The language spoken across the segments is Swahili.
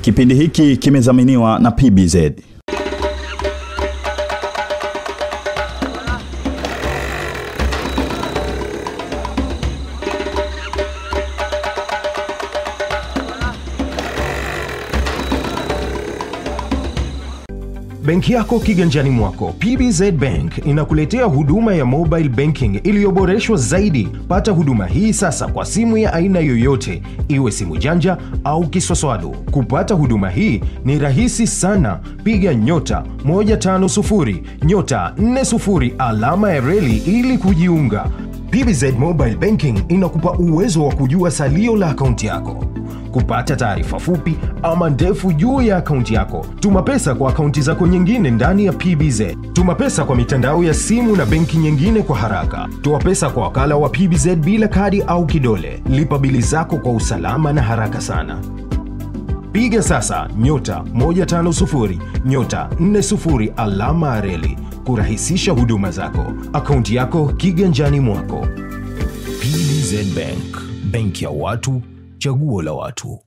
Kipindi hiki kimezaminiwa na PBZ. Benki yako kiganjani mwako. PBZ Bank inakuletea huduma ya mobile banking iliyoboreshwa zaidi. Pata huduma hii sasa kwa simu ya aina yoyote, iwe simu janja au kiswaswadu. Kupata huduma hii ni rahisi sana. Piga *150 *40 alama ya reli ili kujiunga. PBZ Mobile Banking inakupa uwezo wa kujua salio la akaunti yako, kupata taarifa fupi ama ndefu juu ya akaunti yako, tuma pesa kwa akaunti zako nyingine ndani ya PBZ, tuma pesa kwa mitandao ya simu na benki nyingine kwa haraka, toa pesa kwa wakala wa PBZ bila kadi au kidole, lipa bili zako kwa usalama na haraka sana. Piga sasa *150 *40 alama ya reli kurahisisha huduma zako. Akaunti yako kiganjani mwako. PBZ Bank, benki ya watu, chaguo la watu.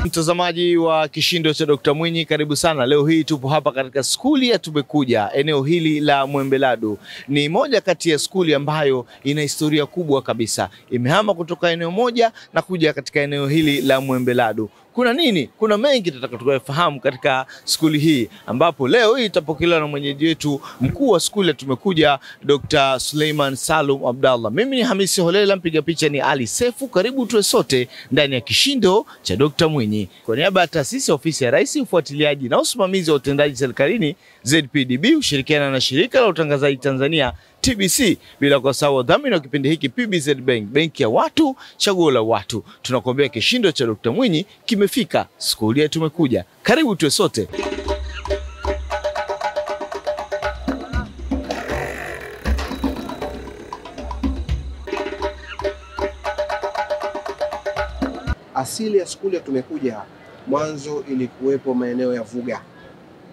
Mtazamaji wa Kishindo cha Dr. Mwinyi, karibu sana. Leo hii tupo hapa katika skuli ya Tumekuja. Eneo hili la Mwembeladu ni moja kati ya skuli ambayo ina historia kubwa kabisa. Imehama kutoka eneo moja na kuja katika eneo hili la Mwembeladu. Kuna nini? Kuna mengi tutakayofahamu katika skuli hii, ambapo leo hii tutapokelewa na mwenyeji wetu mkuu wa skuli ya Tumekuja, Dr. Suleiman Salum Abdallah. Mimi ni Hamisi Holela, mpiga picha ni Ali Sefu. Karibu tuwe sote ndani ya Kishindo cha Dr. Mwinyi. Kwa niaba ya taasisi ya ofisi ya Rais, ufuatiliaji na usimamizi wa utendaji serikalini ZPDB, ushirikiana na shirika la utangazaji Tanzania TBC, bila kusahau wadhamini wa kipindi hiki PBZ Bank, benki ya watu, chaguo la watu. Tunakuambia Kishindo cha Dr. Mwinyi kimefika, skuli ya Tumekuja. Karibu tuwe sote. Asili ya skuli ya Tumekuja mwanzo ilikuwepo maeneo ya Vuga,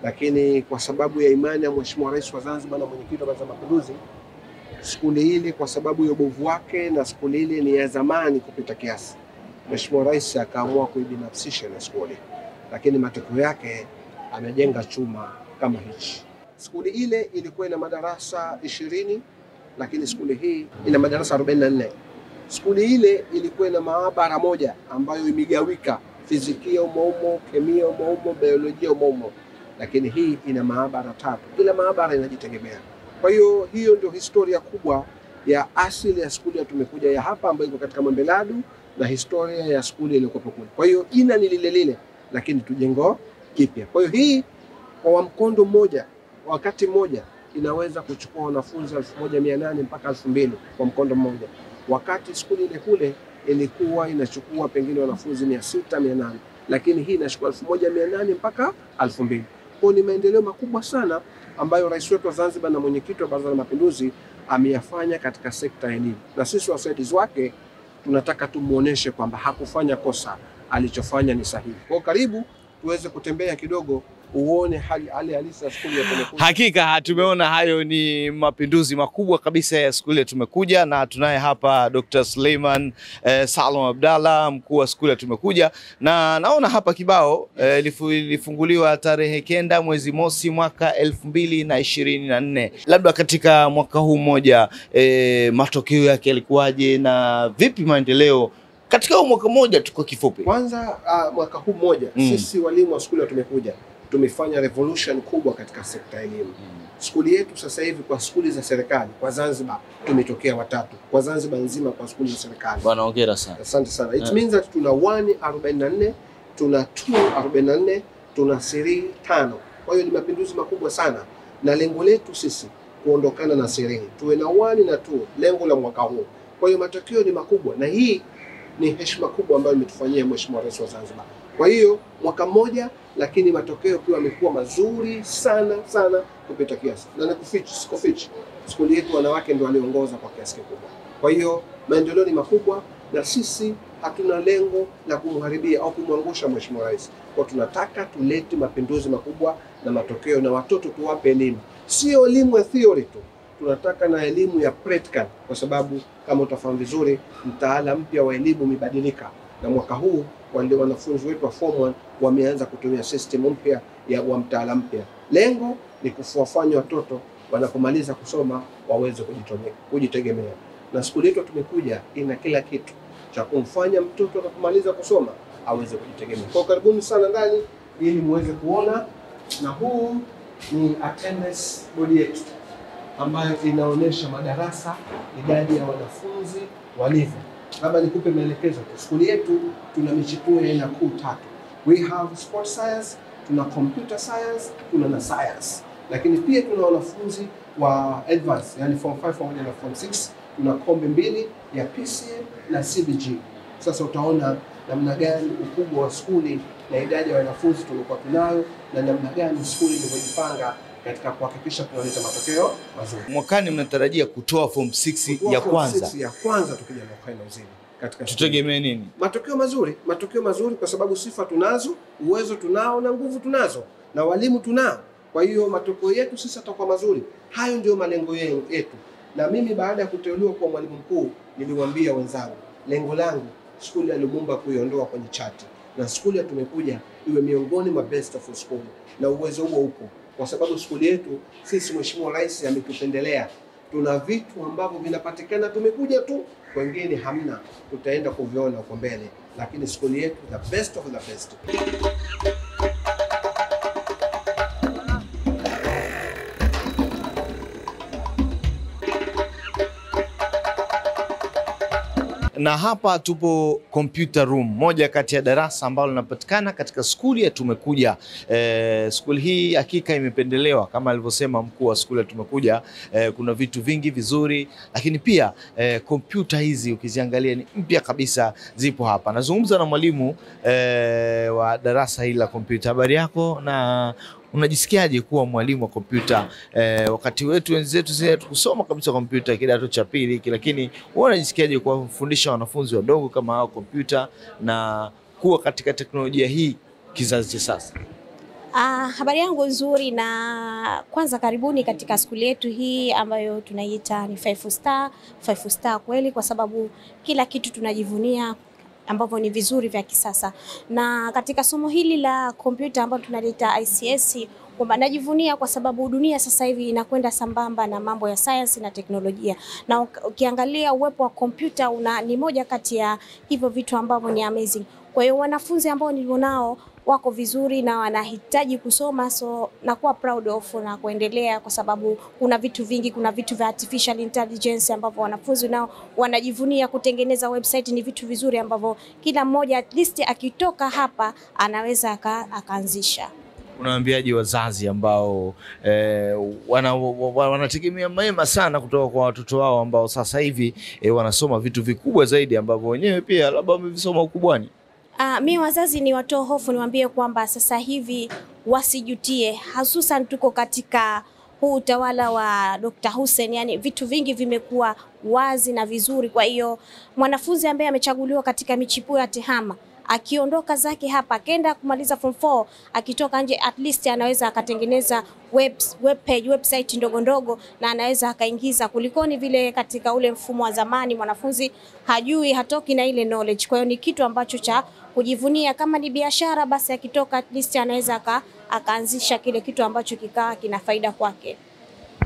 lakini kwa sababu ya imani ya Mheshimiwa Rais wa Zanzibar na mwenyekiti wa Baraza la Mapinduzi, skuli hili kwa sababu ya ubovu wake na skuli hili ni ya zamani kupita kiasi, Mheshimiwa Rais akaamua kuibinafsisha na skuli, lakini matokeo yake amejenga chuma kama hichi. Skuli ile ilikuwa ina madarasa 20, lakini skuli hii ina madarasa 44. Skuli ile ilikuwa ina maabara moja ambayo imegawika, fizikia umo, kemia umo, biolojia umo, lakini hii ina maabara 3. Kila maabara inajitegemea. Kwa hiyo hiyo ndio historia kubwa ya asili ya skuli ya Tumekuja ya hapa ambayo iko katika Mwembeladu na historia ya skuli ile iliyokuwa kule. Kwa hiyo jina ni lile lile, lakini tujengo kipya. Kwa hiyo hii kwa mkondo mmoja, wakati mmoja, inaweza kuchukua wanafunzi 1800 mpaka 2000 kwa mkondo mmoja, wakati skuli ile kule ilikuwa inachukua pengine wanafunzi 600 800, lakini hii inachukua 1800 mpaka 2000. Kwa ni maendeleo makubwa sana ambayo Rais wetu wa Zanzibar na mwenyekiti wa Baraza la Mapinduzi ameyafanya katika sekta ya elimu, na sisi wasaidizi wake tunataka tumuoneshe kwamba hakufanya kosa, alichofanya ni sahihi. Kwa karibu tuweze kutembea kidogo uone hali halisi ya skuli ya Tumekuja. Hakika tumeona hayo ni mapinduzi makubwa kabisa ya skuli ya Tumekuja, na tunaye hapa Dr. Suleiman Salum Abdallah, mkuu wa skuli ya Tumekuja, na naona hapa kibao ilifunguliwa tarehe 9 mwezi mosi mwaka 2024. Labda katika mwaka huu mmoja matokeo yake yalikuwaje na vipi maendeleo katika mwaka mmoja tu kwa kifupi? Kwanza mwaka huu mmoja sisi walimu wa skuli ya Tumekuja tumefanya revolution kubwa katika sekta ya elimu. Skuli yetu sasa hivi kwa skuli za serikali kwa Zanzibar tumetokea 3 kwa Zanzibar nzima kwa skuli za serikali. Bwana hongera sana. Asante sana. It means that tuna 1 44, tuna 2 44, tuna 3 5. Kwa hiyo ni mapinduzi makubwa sana, na lengo letu sisi kuondokana na 3, tuwe na 1 na 2, lengo la mwaka huu. Kwa hiyo matokeo ni makubwa, na hii ni heshima kubwa ambayo imetufanyia Mheshimiwa Rais wa Zanzibar. Kwa hiyo mwaka mmoja, lakini matokeo pia yamekuwa mazuri sana sana kupita kiasi. Na sikufichi, skuli yetu wanawake ndio waliongoza kwa kiasi kikubwa. Kwa hiyo maendeleo ni makubwa, na sisi hatuna lengo la kumharibia au kumwangusha Mheshimiwa Rais. Kwa tunataka tulete mapinduzi makubwa na matokeo, na watoto tuwape elimu, sio elimu ya theory tu, tunataka na elimu ya practical, kwa sababu kama utafahamu vizuri mtaala mpya wa elimu umebadilika, na mwaka huu wale wanafunzi wetu wa form 1 wameanza kutumia system mpya wa mtaala mpya. Lengo ni kuwafanya watoto wanapomaliza kusoma waweze kujitegemea, na skuli yetu tumekuja ina kila kitu cha kumfanya mtoto anapomaliza kusoma aweze kujitegemea. Kwa karibuni sana ndani ili muweze kuona, na huu ni attendance board yetu ambayo inaonyesha madarasa, idadi ya wanafunzi walivyo. Labda nikupe maelekezo tu. Skuli yetu tuna michipuo ya aina kuu 3. We have sport science, tuna computer science, tuna na science. Lakini pia tuna wanafunzi wa advance, yani form 5 pamoja na form 6. Tuna kombe 2 ya PCM na CBG. Sasa utaona namna gani ukubwa wa skuli na idadi ya wanafunzi tulikuwa tunayo, na namna gani skuli ilivyojipanga katika kuhakikisha tunaleta matokeo mazuri. Mwakani mnatarajia kutoa form 6 ya kwanza. Form 6 ya kwanza tukija mwakani uzima. Katika tutegemee nini? Matokeo mazuri kwa sababu sifa tunazo, uwezo tunao na nguvu tunazo, na walimu tunao. Kwa hiyo matokeo yetu sisi yatakuwa mazuri. Hayo ndio malengo yetu. Na mimi baada ya kuteuliwa kuwa mwalimu mkuu niliwaambia wenzangu, lengo langu skuli ya Lumumba kuiondoa kwenye chati, na skuli ya Tumekuja iwe miongoni mwa best of school, na uwezo huo upo. Kwa sababu skuli yetu sisi Mheshimiwa Rais ametupendelea. Tuna vitu ambavyo vinapatikana Tumekuja tu, wengine hamna. Tutaenda kuviona huko mbele, lakini skuli yetu the best of the best. Na hapa tupo computer room, moja kati ya darasa ambalo linapatikana katika skuli ya Tumekuja. Skuli hii hakika imependelewa kama alivyosema mkuu wa skuli ya Tumekuja. Kuna vitu vingi vizuri, lakini pia kompyuta hizi ukiziangalia ni mpya kabisa, zipo hapa. Nazungumza na mwalimu wa darasa hili la kompyuta. Habari yako, na unajisikiaje kuwa mwalimu wa kompyuta? Wakati wenzetu sisi kusoma kabisa kompyuta kidato cha pili, lakini wewe unajisikiaje kuwafundisha wanafunzi wadogo kama hao kompyuta na kuwa katika teknolojia hii kizazi cha sasa? Habari yangu nzuri, na kwanza karibuni katika skuli yetu hii ambayo tunaiita ni 5 star kweli, kwa sababu kila kitu tunajivunia ambavyo ni vizuri vya kisasa. Na katika somo hili la kompyuta ambalo tunalita ICS, kwamba najivunia kwa sababu dunia sasa hivi inakwenda sambamba na mambo ya science na teknolojia. Na ukiangalia uwepo wa kompyuta ni moja kati ya hivyo vitu ambavyo ni amazing. Kwa hiyo wanafunzi ambao nilionao wako vizuri na wanahitaji kusoma, so nakuwa proud of na kuendelea, kwa sababu kuna vitu vingi, kuna vitu vya artificial intelligence ambavyo wanafunzi nao wanajivunia kutengeneza website. Ni vitu vizuri ambavyo kila mmoja at least akitoka hapa anaweza akaanzisha. Unawaambiaje wazazi ambao wanategemea mema sana kutoka kwa watoto wao ambao sasa hivi wanasoma vitu vikubwa zaidi ambavyo wenyewe pia labda wamevisoma ukubwani? Mimi wazazi ni watoa hofu, niwaambie kwamba sasa hivi wasijutie, hususan tuko katika huu utawala wa Dr. Hussein, yani vitu vingi vimekuwa wazi na vizuri. Kwa hiyo mwanafunzi ambaye amechaguliwa katika michipuo ya tehama, akiondoka zake hapa akaenda kumaliza form 4, akitoka nje at least anaweza akatengeneza website ndogo ndogo, na anaweza akaingiza, kulikoni vile katika ule mfumo wa zamani mwanafunzi hajui, hatoki na ile knowledge. Kwa hiyo ni kitu ambacho cha kujivunia. Kama ni biashara, basi akitoka at least anaweza akaanzisha kile kitu ambacho kikaa kina faida kwake.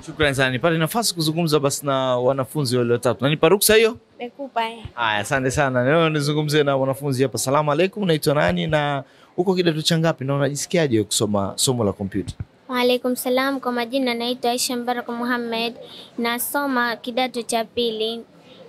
Shukrani sana. Nipate nafasi kuzungumza basi na wanafunzi wale watatu. Nanipa ruksa hiyo? Nikupa. Haya, asante sana. Leo nizungumzie na wanafunzi hapa. Asalamu alaykum, unaitwa nani na uko kidato cha ngapi na unajisikiaje kusoma somo la kompyuta? Wa alaikum salam, kwa majina naitwa Aisha Mbaraka Muhammad, nasoma kidato cha pili.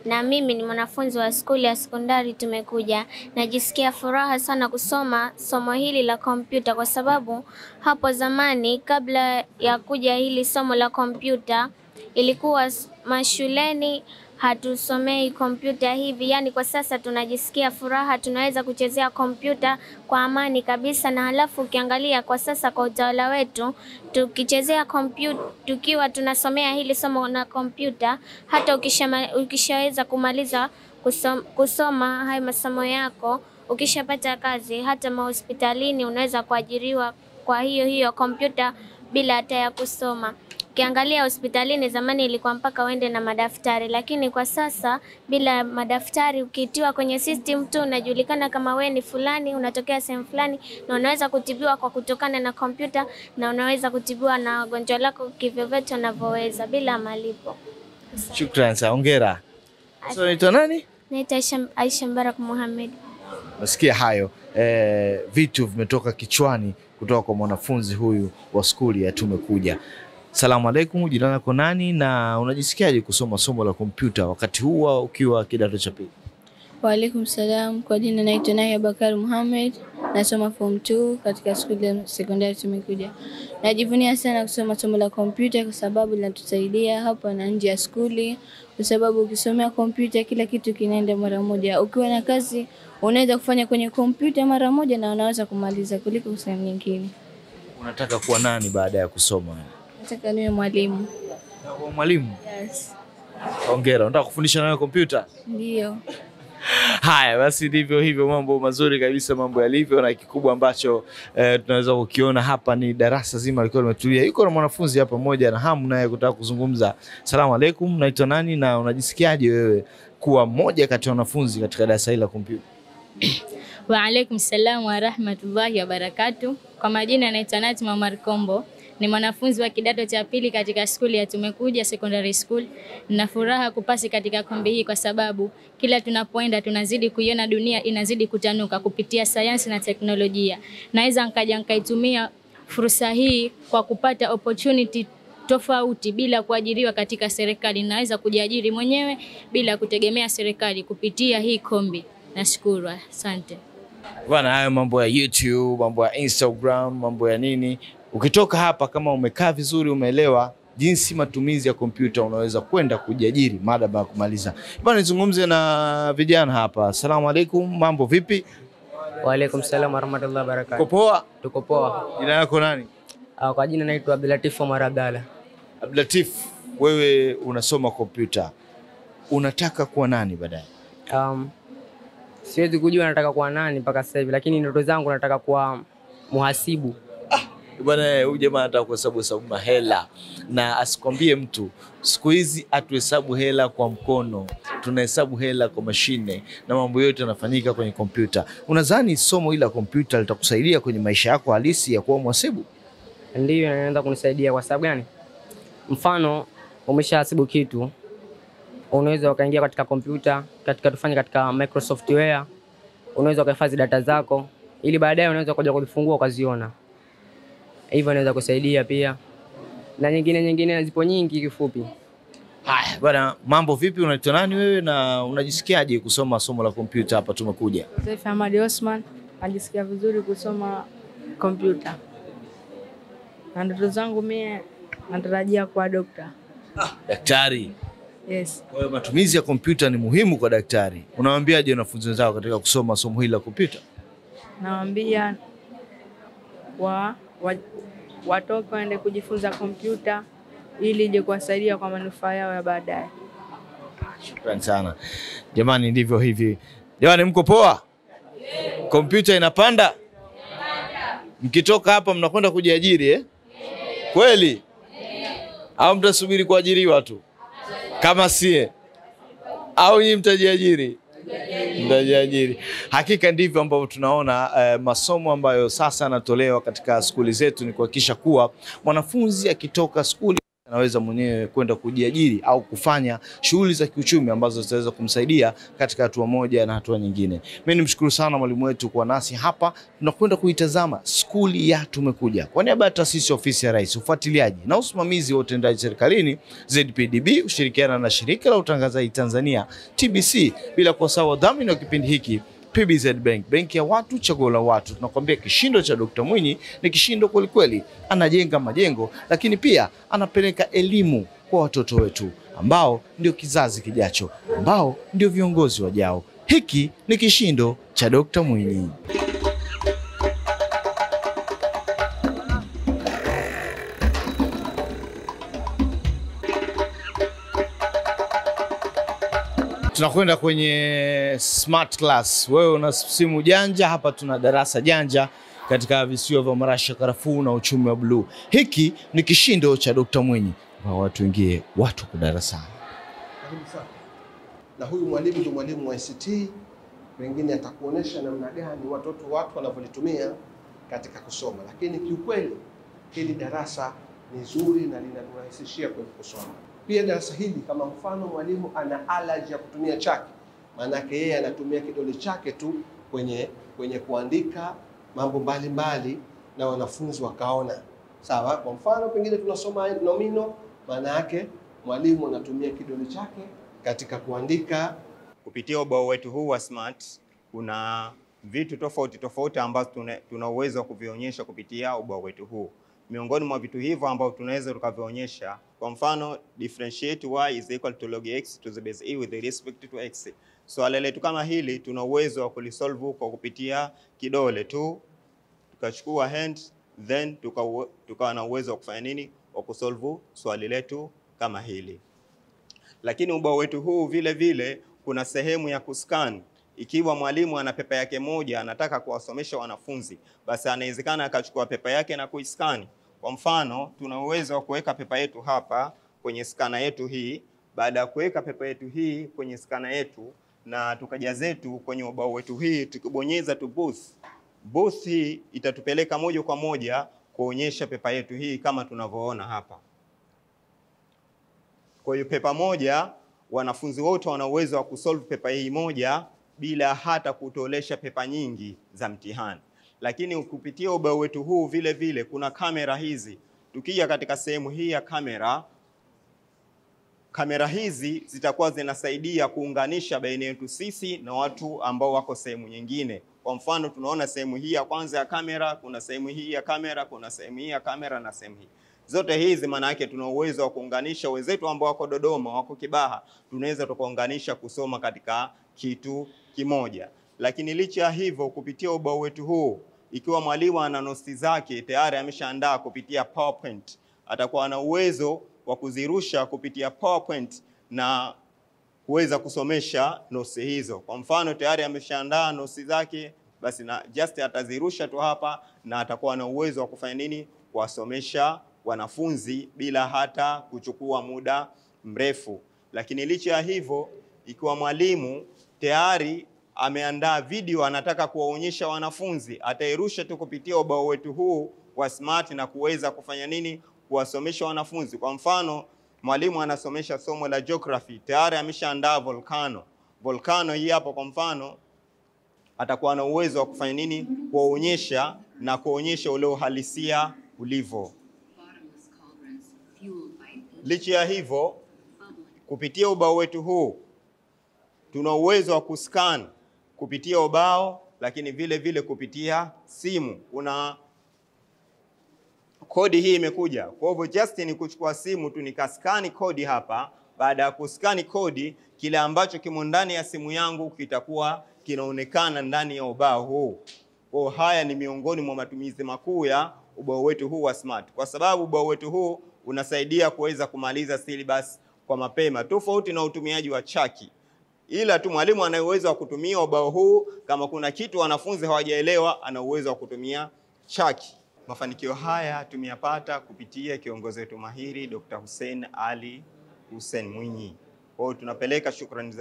Na mimi ni mwanafunzi wa skuli ya sekondari Tumekuja. Najisikia furaha sana kusoma somo hili la kompyuta, kwa sababu hapo zamani kabla ya kuja hili somo la kompyuta ilikuwa mashuleni hatusomei kompyuta hivi. Yani kwa sasa tunajisikia furaha, tunaweza kuchezea kompyuta kwa amani kabisa. Na halafu ukiangalia kwa sasa kwa utawala wetu, tukichezea kompyuta, tukiwa tunasomea hili somo na kompyuta, hata ukishaweza kumaliza kusoma haya masomo yako, ukishapata kazi, hata mahospitalini unaweza kuajiriwa kwa hiyo kompyuta bila hata ya kusoma. Ukiangalia hospitalini zamani ilikuwa mpaka uende na madaftari, lakini kwa sasa bila madaftari, ukiitiwa kwenye system tu unajulikana kama wewe ni fulani, unatokea sehemu fulani, na unaweza kutibiwa kwa kutokana na kompyuta, na unaweza kutibiwa na wagonjwa lako kivyovyote unavyoweza bila malipo. Shukrani sana, hongera. So unaitwa nani? Naitwa Aisha Mbarak Mohamed. Nasikia hayo vitu vimetoka kichwani kutoka kwa mwanafunzi huyu wa skuli ya Tumekuja. Salamu alaikum, jina lako nani na unajisikiaje kusoma somo la kompyuta wakati huu ukiwa kidato cha pili? Wa alaikum salam, kwa jina naitwa Naya Bakar Mohamed, nasoma form 2 katika shule ya sekondari Tumekuja. Najivunia sana kusoma somo la kompyuta kwa sababu linatusaidia hapa na nje ya shule, kwa sababu ukisomea kompyuta kila kitu kinaenda mara moja. Ukiwa na kazi unaweza kufanya kwenye kompyuta mara moja na unaweza kumaliza kuliko sehemu nyingine. Unataka kuwa nani baada ya kusoma? Nataka niwe mwalimu. Kuwa mwalimu? Yes. Hongera, unataka kufundisha nayo kompyuta? Ndio. Haya basi, ndivyo hivyo mambo mazuri kabisa mambo yalivyo, na kikubwa ambacho tunaweza kukiona hapa ni darasa zima liko limetulia. Yuko na mwanafunzi hapa mmoja na hamu naye kutaka kuzungumza. Salamu alaikum, naitwa nani na unajisikiaje wewe kuwa mmoja kati ya wanafunzi katika darasa hili la kompyuta? Wa alaikum salam wa rahmatullahi wa barakatuh. Kwa majina naitwa Natima Omar Kombo. Ni mwanafunzi wa kidato cha pili katika shule ya Tumekuja Secondary School. Nina furaha kupasi katika kombi hii kwa sababu kila tunapoenda tunazidi kuiona dunia inazidi kutanuka kupitia sayansi na teknolojia. Naweza nikaitumia fursa hii kwa kupata opportunity tofauti bila kuajiriwa katika serikali. Naweza kujiajiri mwenyewe bila kutegemea serikali kupitia hii kombi. Nashukuru, asante. Bwana, hayo mambo ya YouTube, mambo ya Instagram, mambo ya nini, ukitoka hapa kama umekaa vizuri, umeelewa jinsi matumizi ya kompyuta, unaweza kwenda kujiajiri mada baada ya kumaliza. Bwana, nizungumze na vijana hapa. Asalamu alaikum, mambo vipi? Wa alaikum salam wa rahmatullahi wa barakatuh. Uko poa? Tuko poa. Jina lako nani? Kwa jina naitwa Abdulatif Omar Abdalla. Abdulatif, wewe unasoma kompyuta. Unataka kuwa nani baadaye? Siwezi kujua nataka kuwa nani mpaka sasa hivi, lakini ndoto zangu nataka kuwa muhasibu. Bwana, huyu jamaa anataka kuhesabu mahela, na asikwambie mtu siku hizi atuhesabu hela kwa mkono, tunahesabu hela kwa mashine na mambo yote yanafanyika kwenye kompyuta. Unadhani somo hili la kompyuta litakusaidia kwenye maisha yako halisi ya kuwa mhasibu? Ndio, inaenda kunisaidia. Kwa sababu gani? Mfano, umeshahasibu kitu, unaweza ukaingia katika kompyuta, tufanye katika Microsoft Word, unaweza kuhifadhi data zako ili baadaye unaweza kuja kuzifungua ukaziona. Hivyo inaweza kusaidia pia. Na nyingine zipo nyingi kifupi. Haya bwana, mambo vipi? Unaitwa nani wewe na unajisikiaje kusoma somo la kompyuta hapa Tumekuja? Saif Ahmad Osman, najisikia vizuri kusoma kompyuta. Na ndoto zangu mimi natarajia kuwa daktari. Daktari? Yes. Kwa hiyo matumizi ya kompyuta ni muhimu kwa daktari. Unawaambiaje wanafunzi wenzao katika kusoma somo hili la kompyuta? Nawaambia watoke waende kujifunza kompyuta ili ije kuwasaidia kwa manufaa yao ya baadaye. Shukrani sana. Jamani, ndivyo hivi. Jamani, mko poa? Kompyuta inapanda? Mkitoka hapa mnakwenda kujiajiri Kweli? Au mtasubiri kuajiriwa tu? Kama sie? Au nyinyi mtajiajiri? Mtajiajiri. Hakika ndivyo ambavyo tunaona masomo ambayo sasa yanatolewa katika skuli zetu ni kuhakikisha kuwa mwanafunzi akitoka skuli anaweza mwenyewe kwenda kujiajiri au kufanya shughuli za kiuchumi ambazo zitaweza kumsaidia katika hatua moja na hatua nyingine. Mimi nimshukuru sana mwalimu wetu kwa nasi hapa. Tunakwenda kuitazama skuli ya Tumekuja. Kwa niaba ya taasisi ofisi ya Rais, ufuatiliaji na usimamizi wa utendaji serikalini ZPDB, ushirikiana na shirika la utangazaji Tanzania TBC, bila kusahau wadhamini wa kipindi hiki PBZ Bank, benki ya watu, chaguo la watu. Tunakwambia kishindo cha Dr. Mwinyi ni kishindo kweli kweli. Anajenga majengo lakini pia anapeleka elimu kwa watoto wetu ambao ndio kizazi kijacho, ambao ndio viongozi wajao. Hiki ni kishindo cha Dr. Mwinyi. Tunakwenda kwenye smart class. Wewe una simu janja, hapa tuna darasa janja katika visiwa vya marashi ya karafuu na uchumi wa bluu. Hiki ni kishindo cha Dr. Mwinyi. Watu wengie, watu kwa darasani. Na huyu mwalimu ndio mwalimu wa ICT, wengine atakuonesha namna gani watu wanavyolitumia katika kusoma. Lakini kiukweli hili darasa ni zuri na linaturahisishia kwa kusoma. Pia darasa hili kama mfano mwalimu ana allergy ya kutumia chaki, maana yake yeye anatumia kidole chake tu kwenye kuandika mambo mbalimbali na wanafunzi wakaona. Sawa? Kwa mfano pengine tunasoma nomino, maana yake mwalimu anatumia kidole chake katika kuandika. Kupitia ubao wetu huu wa smart kuna vitu tofauti ambazo tuna uwezo wa kuvionyesha kupitia ubao wetu huu. Miongoni mwa vitu hivyo ambao tunaweza tukavionyesha, kwa mfano differentiate y is equal to log x to the base e with respect to x. Swali letu kama hili tuna uwezo wa kulisolve kwa kupitia kidole tu, tukachukua hand, then tukawa na uwezo wa kufanya nini, wa kusolve swali letu kama hili. Lakini ubao wetu huu vile vile kuna sehemu ya kuscan. Ikiwa mwalimu ana pepa yake moja anataka kuwasomesha wanafunzi, basi anawezekana akachukua pepa yake na kuiscan. Kwa mfano, tuna uwezo wa kuweka pepa yetu hapa kwenye skana yetu hii. Baada ya kuweka pepa yetu hii kwenye skana yetu na tukaja zetu kwenye ubao wetu hii, tukibonyeza tu booth hii itatupeleka moja kwa moja kuonyesha pepa yetu hii kama tunavyoona hapa. Kwa hiyo pepa moja, wanafunzi wote wana uwezo wa kusolve pepa hii moja bila hata kutolesha pepa nyingi za mtihani. Lakini kupitia ubao wetu huu vile vile kuna kamera hizi. Tukija katika sehemu hii ya kamera hizi zitakuwa zinasaidia kuunganisha baina yetu sisi na watu ambao wako sehemu nyingine. Kwa mfano tunaona sehemu hii ya kwanza ya kamera, kuna sehemu hii ya kamera, kuna sehemu hii ya kamera na sehemu hii. Zote hizi maana yake tuna uwezo wa kuunganisha wenzetu ambao wako Dodoma, wako Kibaha, tunaweza tukaunganisha kusoma katika kitu kimoja. Lakini licha ya hivyo, kupitia ubao wetu huu, ikiwa mwalimu ana notes zake tayari ameshaandaa kupitia PowerPoint, atakuwa na uwezo wa kuzirusha kupitia PowerPoint na kuweza kusomesha notes hizo. Kwa mfano tayari ameshaandaa notes zake, basi na just atazirusha tu hapa na atakuwa na uwezo wa kufanya nini, kuwasomesha wanafunzi bila hata kuchukua muda mrefu. Lakini licha ya hivyo, ikiwa mwalimu tayari ameandaa video anataka kuwaonyesha wanafunzi, atairusha tu kupitia ubao wetu huu wa smart na kuweza kufanya nini, kuwasomesha wanafunzi. Kwa mfano mwalimu anasomesha somo la geography, tayari ameshaandaa volcano hii hapa. Kwa mfano atakuwa na uwezo wa kufanya nini, kuwaonyesha na kuonyesha ule uhalisia ulivyo. Licha ya hivyo, kupitia ubao wetu huu tuna uwezo wa kuscan kupitia ubao, lakini vile vile kupitia simu. Kuna kodi hii imekuja. Kwa hivyo just ni kuchukua simu tu nikaskani kodi hapa. Baada ya kuskani kodi, kile ambacho kimo ndani ya simu yangu kitakuwa kinaonekana ndani ya ubao huu. Kwa haya ni miongoni mwa matumizi makuu ya ubao wetu huu wa smart, kwa sababu ubao wetu huu unasaidia kuweza kumaliza syllabus kwa mapema, tofauti na utumiaji wa chaki. Ila tu mwalimu ana uwezo wa kutumia ubao huu kama kuna kitu wanafunzi hawajaelewa, ana uwezo wa kutumia chaki. Mafanikio haya tumeyapata kupitia kiongozi wetu mahiri Dr. Hussein Ali Hussein Mwinyi. Kwa hiyo tunapeleka shukrani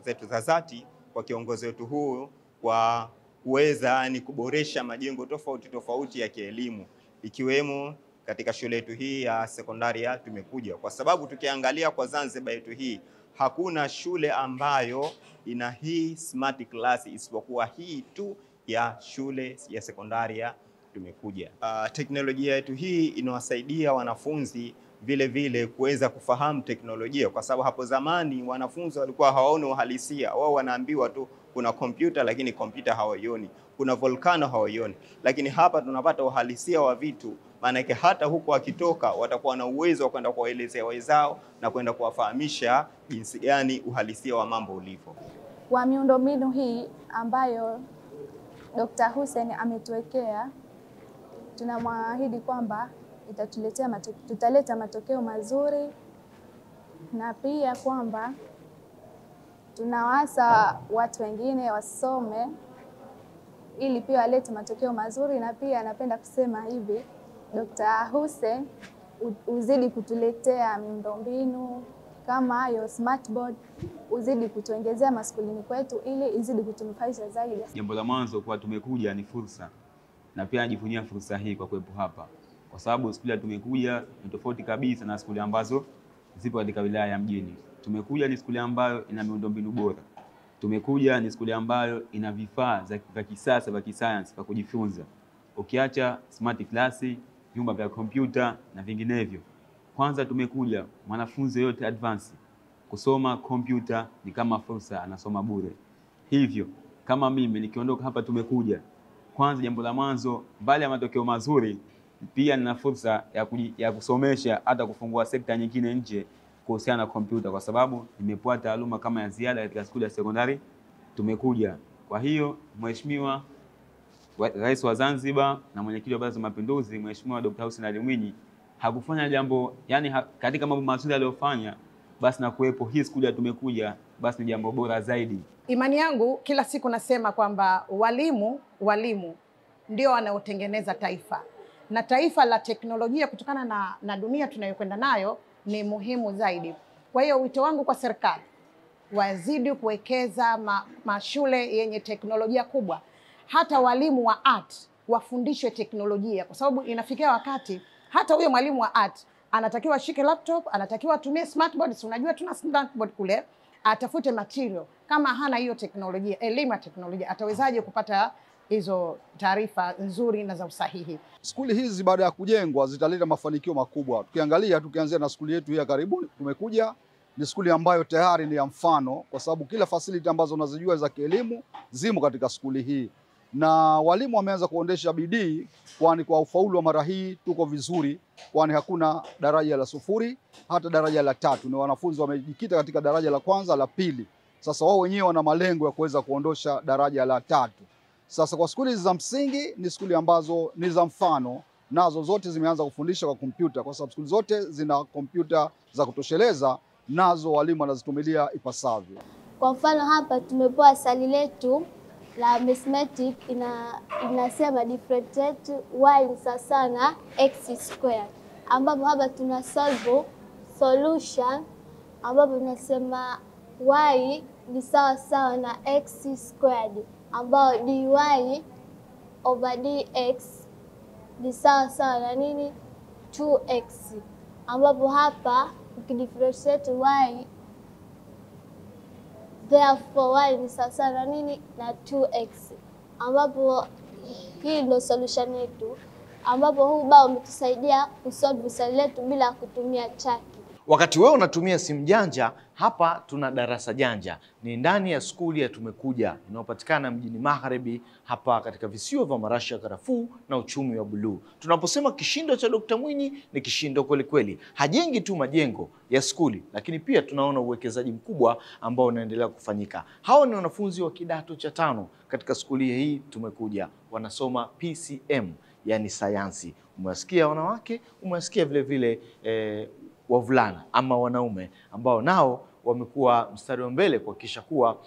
zetu za dhati kwa kiongozi wetu huu kwa kuweza kuboresha majengo tofauti ya kielimu, ikiwemo katika shule yetu hii ya sekondaria Tumekuja. Kwa sababu tukiangalia kwa Zanzibar yetu hii, hakuna shule ambayo ina hii smart class isipokuwa hii tu ya shule ya sekondaria Tumekuja. Teknolojia yetu hii inawasaidia wanafunzi vile vile kuweza kufahamu teknolojia, kwa sababu hapo zamani wanafunzi walikuwa hawaoni uhalisia. Wao wanaambiwa tu kuna kompyuta, lakini kompyuta hawaioni. Kuna volcano hawaioni. Lakini hapa tunapata uhalisia wa vitu. Maana yake hata huko wakitoka watakuwa na uwezo wa kwenda kuwaelezea wenzao na kwenda kuwafahamisha jinsi gani uhalisia wa mambo ulivyo. Kwa miundombinu hii ambayo Dr. Hussein ametuwekea, tunamwahidi kwamba tutaleta matokeo mazuri, na pia kwamba tunawasa watu wengine wasome ili pia walete matokeo mazuri. Na pia napenda kusema hivi, Dr. Hussein uzidi kutuletea miundombinu kama hayo smart board, uzidi kutuongezea maskulini kwetu ili izidi kutunufaisha zaidi. Jambo la mwanzo kwa tumekuja ni fursa, na pia najivunia fursa hii kwa kuwepo hapa, kwa sababu skuli ya tumekuja ni tofauti kabisa na skuli ambazo zipo katika wilaya ya mjini. Tumekuja ni skuli ambayo ina miundombinu bora. Tumekuja ni skuli ambayo ina vifaa vya kisasa vya kisayansi vya kujifunza. Ukiacha smart class, vyumba vya kompyuta na vinginevyo. Kwanza tumekuja mwanafunzi yote advance kusoma kompyuta ni kama fursa, anasoma bure. Hivyo kama mimi nikiondoka hapa tumekuja, kwanza jambo la mwanzo, mbali ya matokeo mazuri, pia nina fursa ya kusomesha hata kufungua sekta nyingine nje kuhusiana na kompyuta, kwa sababu nimepewa taaluma kama ya ziada katika shule ya sekondari tumekuja. Kwa hiyo Mheshimiwa Rais wa Zanzibar na mwenyekiti wa Baraza la Mapinduzi Mheshimiwa Dr. Hussein Ali Mwinyi hakufanya jambo, yani katika mambo mazuri aliyofanya, basi na kuwepo hii skuli ya tumekuja, basi ni jambo bora zaidi. Imani yangu kila siku nasema kwamba walimu ndio wanaotengeneza taifa, na taifa la teknolojia kutokana na dunia tunayokwenda nayo ni muhimu zaidi. Kwa hiyo wito wangu kwa serikali, wazidi kuwekeza mashule yenye teknolojia kubwa. Hata walimu wa art wafundishwe teknolojia, kwa sababu inafikia wakati hata huyo mwalimu wa art anatakiwa shike laptop, anatakiwa atumie smart board. Si unajua tuna smart board kule, atafute material. Kama hana hiyo teknolojia, elimu ya teknolojia, atawezaje kupata hizo taarifa nzuri na za usahihi? Skuli hizi baada ya kujengwa zitaleta mafanikio makubwa. Tukianzia na skuli yetu hii ya karibu tumekuja, ni skuli ambayo tayari ni ya mfano, kwa sababu kila facility ambazo unazijua za kielimu zimo katika skuli hii, na walimu wameanza kuondesha bidii, kwani kwa ufaulu wa mara hii tuko vizuri, kwani hakuna daraja la 0 hata daraja la 3. Ni wanafunzi wamejikita katika daraja la kwanza, la pili. Sasa wao wenyewe wana malengo ya kuweza kuondosha daraja la 3. Sasa kwa skuli za msingi ni skuli ambazo ni za mfano, nazo zote zimeanza kufundisha kwa kompyuta, kwa sababu skuli zote zina kompyuta za kutosheleza, nazo walimu wanazitumilia ipasavyo. Kwa mfano hapa tumepewa swali letu la mathematics, inasema differentiate y ni sawa na x squared, ambapo hapa tuna solve solution ambapo tunasema y ni sawa na x squared, ambao dy over dx ni sawa na nini? 2x, ambapo hapa ukidifferentiate y, therefore y ni sawa na nini? Na 2x, ambapo hii ndio solution yetu, ambapo huu bao umetusaidia kusolve swali letu bila kutumia chaki. Wakati wewe unatumia simu janja, hapa tuna darasa janja. Ni ndani ya skuli ya tumekuja inayopatikana mjini Magharibi, hapa katika visiwa vya marashi ya karafuu na uchumi wa buluu. Tunaposema kishindo cha Dr. Mwinyi ni kishindo kweli kweli. Hajengi tu majengo ya skuli, lakini pia tunaona uwekezaji mkubwa ambao unaendelea kufanyika. Hao ni wanafunzi wa kidato cha 5 katika skuli hii tumekuja, wanasoma PCM, yani sayansi. Umewasikia wanawake, umewasikia vile vile wavulana ama wanaume ambao nao wamekuwa mstari wa mbele kuhakikisha kuwa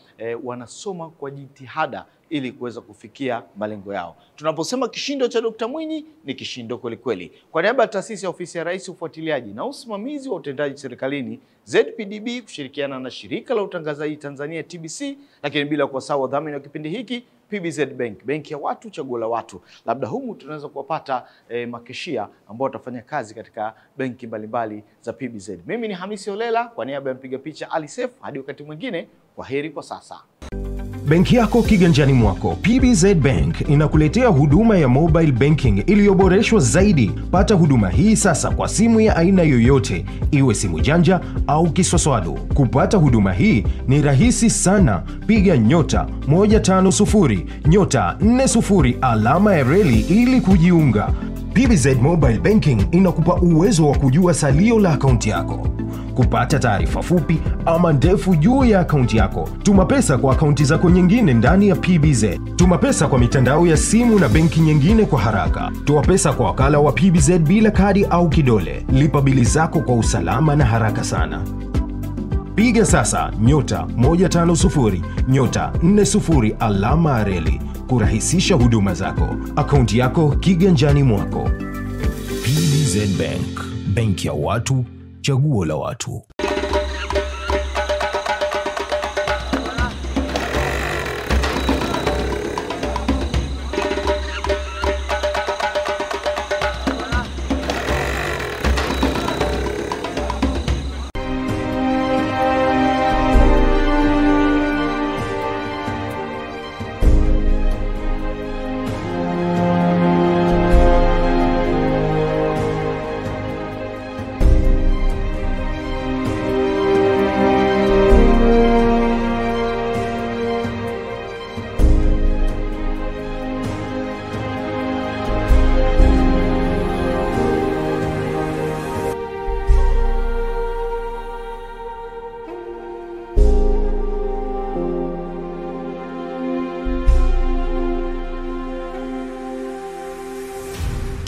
wanasoma kwa jitihada ili kuweza kufikia malengo yao. Tunaposema kishindo cha Dr. Mwinyi ni kishindo kweli kweli. Kwa niaba ya taasisi ya ofisi ya Rais ufuatiliaji na usimamizi wa utendaji serikalini ZPDB kushirikiana na shirika la utangazaji Tanzania TBC, lakini bila kusahau wadhamini wa kipindi hiki PBZ Bank, benki ya watu, chaguo la watu. Labda humu tunaweza kuwapata makeshia ambao watafanya kazi katika benki mbalimbali za PBZ. Mimi ni Hamisi Olela kwa niaba ya mpiga picha Ali Seif. Hadi wakati mwingine, kwaheri kwa sasa. Benki yako kiganjani mwako. PBZ Bank inakuletea huduma ya mobile banking iliyoboreshwa zaidi. Pata huduma hii sasa kwa simu ya aina yoyote, iwe simu janja au kiswaswadu. Kupata huduma hii ni rahisi sana. Piga *150 *40 alama ya reli ili kujiunga. PBZ Mobile Banking inakupa uwezo wa kujua salio la akaunti yako, kupata taarifa fupi ama ndefu juu ya akaunti yako, tuma pesa kwa akaunti zako nyingine ndani ya PBZ, tuma pesa kwa mitandao ya simu na benki nyingine kwa haraka, toa pesa kwa wakala wa PBZ bila kadi au kidole, lipa bili zako kwa usalama na haraka sana. Piga sasa *150 *40 alama reli kurahisisha huduma zako. Akaunti yako kiganjani mwako. PBZ Bank, benki ya watu, chaguo la watu.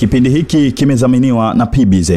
Kipindi hiki kimedhaminiwa na PBZ.